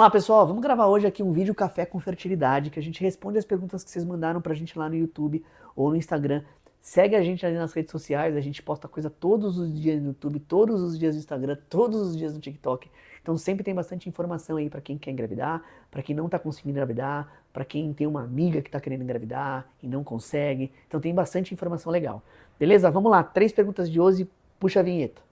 Olá pessoal, vamos gravar hoje aqui um vídeo Café com Fertilidade, que a gente responde as perguntas que vocês mandaram pra gente lá no YouTube ou no Instagram. Segue a gente ali nas redes sociais, a gente posta coisa todos os dias no YouTube, todos os dias no Instagram, todos os dias no TikTok. Então sempre tem bastante informação aí pra quem quer engravidar, pra quem não tá conseguindo engravidar, pra quem tem uma amiga que tá querendo engravidar e não consegue. Então tem bastante informação legal. Beleza? Vamos lá, 3 perguntas de hoje, puxa a vinheta.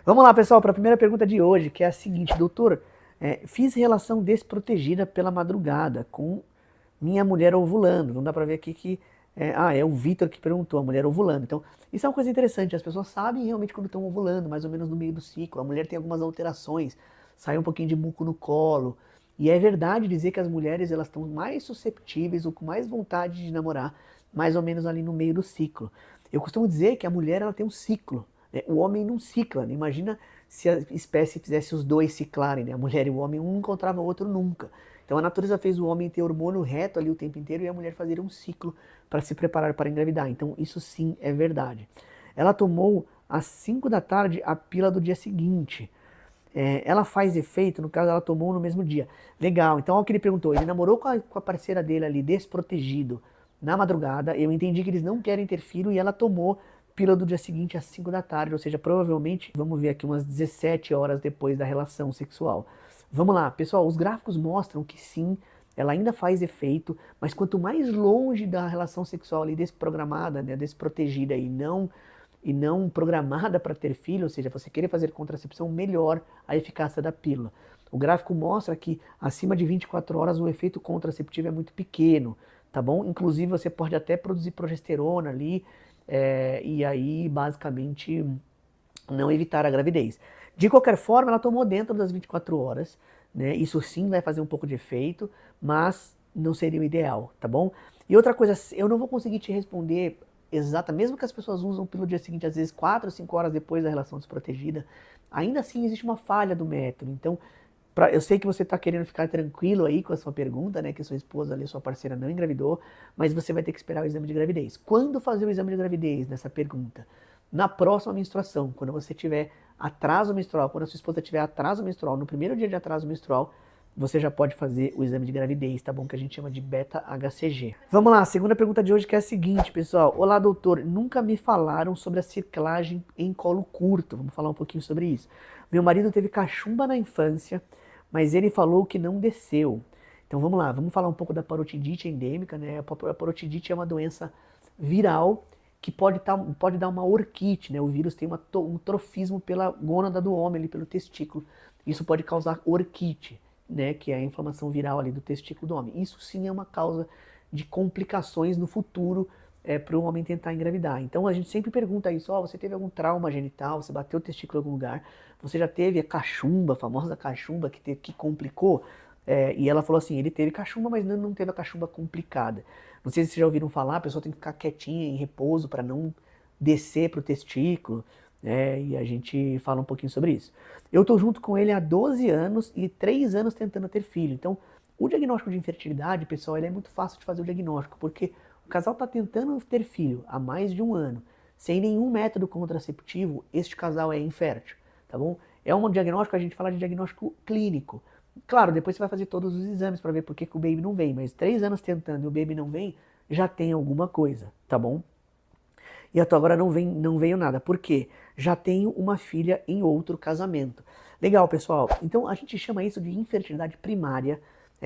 Vamos lá, pessoal, para a primeira pergunta de hoje, que é a seguinte, doutor, fiz relação desprotegida pela madrugada com minha mulher ovulando. Não dá para ver aqui que é o Vitor que perguntou, a mulher ovulando. Então, isso é uma coisa interessante, as pessoas sabem realmente quando estão ovulando, mais ou menos no meio do ciclo. A mulher tem algumas alterações, sai um pouquinho de muco no colo. E é verdade dizer que as mulheres elas estão mais susceptíveis ou com mais vontade de namorar, mais ou menos ali no meio do ciclo. Eu costumo dizer que a mulher ela tem um ciclo. O homem não cicla, né? Imagina se a espécie fizesse os dois ciclarem, né? A mulher e o homem, um encontrava o outro nunca. Então a natureza fez o homem ter hormônio reto ali o tempo inteiro e a mulher fazer um ciclo para se preparar para engravidar. Então isso sim é verdade. Ela tomou às 5 da tarde a pílula do dia seguinte. Ela faz efeito, no caso ela tomou no mesmo dia. Legal, então olha o que ele perguntou, ele namorou com a parceira dele ali, desprotegido, na madrugada, eu entendi que eles não querem ter filho e ela tomou pílula do dia seguinte às 5 da tarde, ou seja, provavelmente, vamos ver aqui, umas 17 horas depois da relação sexual. Vamos lá, pessoal, os gráficos mostram que sim, ela ainda faz efeito, mas quanto mais longe da relação sexual ali desprogramada, né, desprotegida e não programada para ter filho, ou seja, você querer fazer contracepção, melhor a eficácia da pílula. O gráfico mostra que acima de 24 horas o efeito contraceptivo é muito pequeno, tá bom? Inclusive você pode até produzir progesterona ali, e aí basicamente não evitar a gravidez. De qualquer forma, ela tomou dentro das 24 horas, né? Isso sim vai fazer um pouco de efeito, mas não seria o ideal, tá bom? E outra coisa, eu não vou conseguir te responder exata, mesmo que as pessoas usam pelo dia seguinte, às vezes 4 ou 5 horas depois da relação desprotegida, ainda assim existe uma falha do método. Então, eu sei que você está querendo ficar tranquilo aí com a sua pergunta, né? Que sua esposa ali, sua parceira não engravidou, mas você vai ter que esperar o exame de gravidez. Quando fazer o exame de gravidez nessa pergunta? Na próxima menstruação, quando você tiver atraso menstrual, quando a sua esposa tiver atraso menstrual, no primeiro dia de atraso menstrual, você já pode fazer o exame de gravidez, tá bom? Que a gente chama de beta-HCG. Vamos lá, a segunda pergunta de hoje que é a seguinte, pessoal. Olá, doutor. Nunca me falaram sobre a ciclagem em colo curto. Vamos falar um pouquinho sobre isso. Meu marido teve cachumba na infância, mas ele falou que não desceu. Então vamos lá, vamos falar um pouco da parotidite endêmica, né? A parotidite é uma doença viral que pode dar uma orquite, né? O vírus tem um trofismo pela gônada do homem, ali, pelo testículo. Isso pode causar orquite, né? Que é a inflamação viral ali do testículo do homem. Isso sim é uma causa de complicações no futuro para o homem tentar engravidar. Então a gente sempre pergunta isso, você teve algum trauma genital, você bateu o testículo em algum lugar, você já teve a cachumba, a famosa cachumba que complicou? E ela falou assim, ele teve cachumba, mas não teve a cachumba complicada. Não sei se vocês já ouviram falar, a pessoa tem que ficar quietinha, em repouso, para não descer para o testículo, e a gente fala um pouquinho sobre isso. Eu estou junto com ele há 12 anos e 3 anos tentando ter filho. Então, o diagnóstico de infertilidade, pessoal, ele é muito fácil de fazer o diagnóstico, porque o casal está tentando ter filho há mais de um ano, sem nenhum método contraceptivo, este casal é infértil, tá bom? É um diagnóstico, a gente fala de diagnóstico clínico. Claro, depois você vai fazer todos os exames para ver por que o baby não vem, mas 3 anos tentando e o baby não vem, já tem alguma coisa, tá bom? E até agora não veio nada. Por quê? Já tenho uma filha em outro casamento. Legal, pessoal. Então a gente chama isso de infertilidade primária.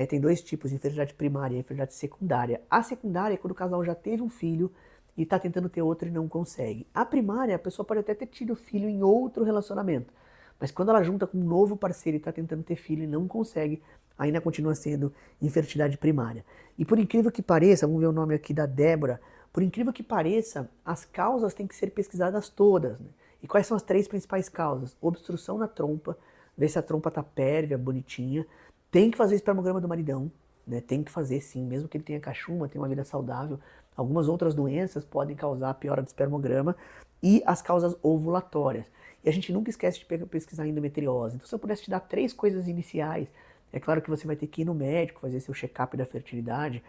Tem 2 tipos de infertilidade primária e infertilidade secundária. A secundária é quando o casal já teve um filho e está tentando ter outro e não consegue. A primária, a pessoa pode até ter tido filho em outro relacionamento. Mas quando ela junta com um novo parceiro e está tentando ter filho e não consegue, ainda continua sendo infertilidade primária. E por incrível que pareça, vamos ver o nome aqui da Débora, por incrível que pareça, as causas têm que ser pesquisadas todas, né? E quais são as 3 principais causas? Obstrução na trompa, ver se a trompa tá pérvia, bonitinha. Tem que fazer espermograma do maridão, né? Tem que fazer sim, mesmo que ele tenha cachumba, tenha uma vida saudável. Algumas outras doenças podem causar a piora do espermograma. E as causas ovulatórias. E a gente nunca esquece de pesquisar a endometriose. Então se eu pudesse te dar 3 coisas iniciais, é claro que você vai ter que ir no médico, fazer seu check-up da fertilidade,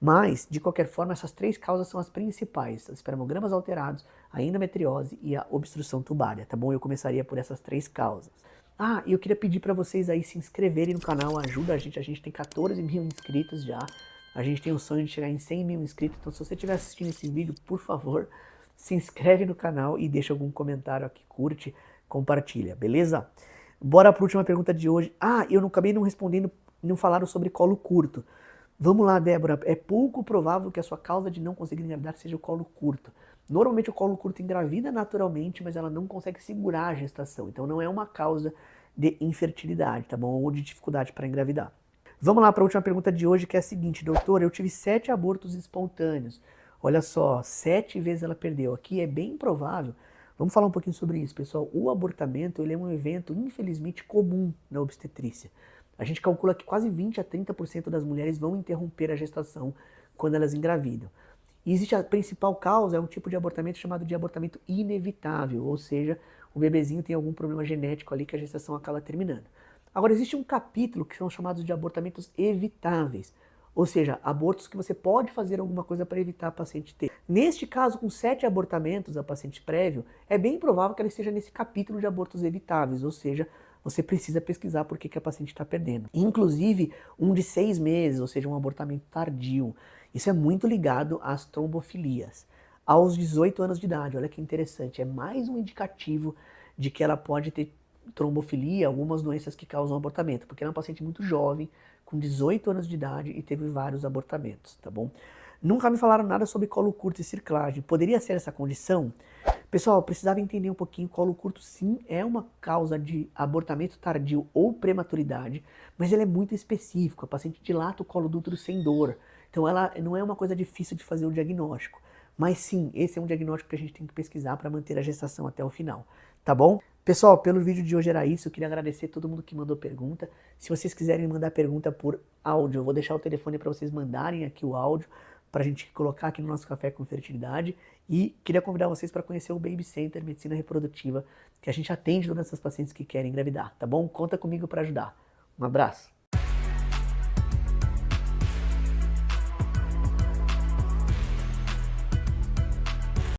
Mas, de qualquer forma, essas 3 causas são as principais: os espermogramas alterados, a endometriose e a obstrução tubária, tá bom? Eu começaria por essas 3 causas. Ah, e eu queria pedir para vocês aí se inscreverem no canal, ajuda a gente tem 14 mil inscritos já, a gente tem o sonho de chegar em 100 mil inscritos, então se você estiver assistindo esse vídeo, por favor, se inscreve no canal e deixa algum comentário aqui, curte, compartilha, beleza? Bora para a última pergunta de hoje. Ah, eu não acabei não respondendo, não falaram sobre colo curto. Vamos lá, Débora, é pouco provável que a sua causa de não conseguir engravidar seja o colo curto. Normalmente o colo curto engravida naturalmente, mas ela não consegue segurar a gestação. Então não é uma causa de infertilidade, tá bom? Ou de dificuldade para engravidar. Vamos lá para a última pergunta de hoje, que é a seguinte: doutor, eu tive 7 abortos espontâneos. Olha só, 7 vezes ela perdeu. Aqui é bem provável. Vamos falar um pouquinho sobre isso, pessoal. O abortamento ele é um evento, infelizmente, comum na obstetrícia. A gente calcula que quase 20 a 30% das mulheres vão interromper a gestação quando elas engravidam. E existe a principal causa, é um tipo de abortamento chamado de abortamento inevitável, ou seja, o bebezinho tem algum problema genético ali que a gestação acaba terminando. Agora, existe um capítulo que são chamados de abortamentos evitáveis, ou seja, abortos que você pode fazer alguma coisa para evitar a paciente ter. Neste caso, com 7 abortamentos a paciente prévio, é bem provável que ela esteja nesse capítulo de abortos evitáveis, ou seja, você precisa pesquisar por que a paciente está perdendo. Inclusive, um de 6 meses, ou seja, um abortamento tardio. Isso é muito ligado às trombofilias. Aos 18 anos de idade, olha que interessante, é mais um indicativo de que ela pode ter trombofilia, algumas doenças que causam abortamento, porque ela é uma paciente muito jovem, com 18 anos de idade e teve vários abortamentos, tá bom? Nunca me falaram nada sobre colo curto e circlagem. Poderia ser essa condição? Pessoal, eu precisava entender um pouquinho. Colo curto, sim, é uma causa de abortamento tardio ou prematuridade, mas ele é muito específico. A paciente dilata o colo do útero sem dor. Então, ela não é uma coisa difícil de fazer o diagnóstico. Mas sim, esse é um diagnóstico que a gente tem que pesquisar para manter a gestação até o final. Tá bom? Pessoal, pelo vídeo de hoje era isso. Eu queria agradecer a todo mundo que mandou pergunta. Se vocês quiserem mandar pergunta por áudio, eu vou deixar o telefone para vocês mandarem aqui o áudio, para a gente colocar aqui no nosso Café com Fertilidade. E queria convidar vocês para conhecer o Baby Center Medicina Reprodutiva, que a gente atende todas essas pacientes que querem engravidar, tá bom? Conta comigo para ajudar. Um abraço.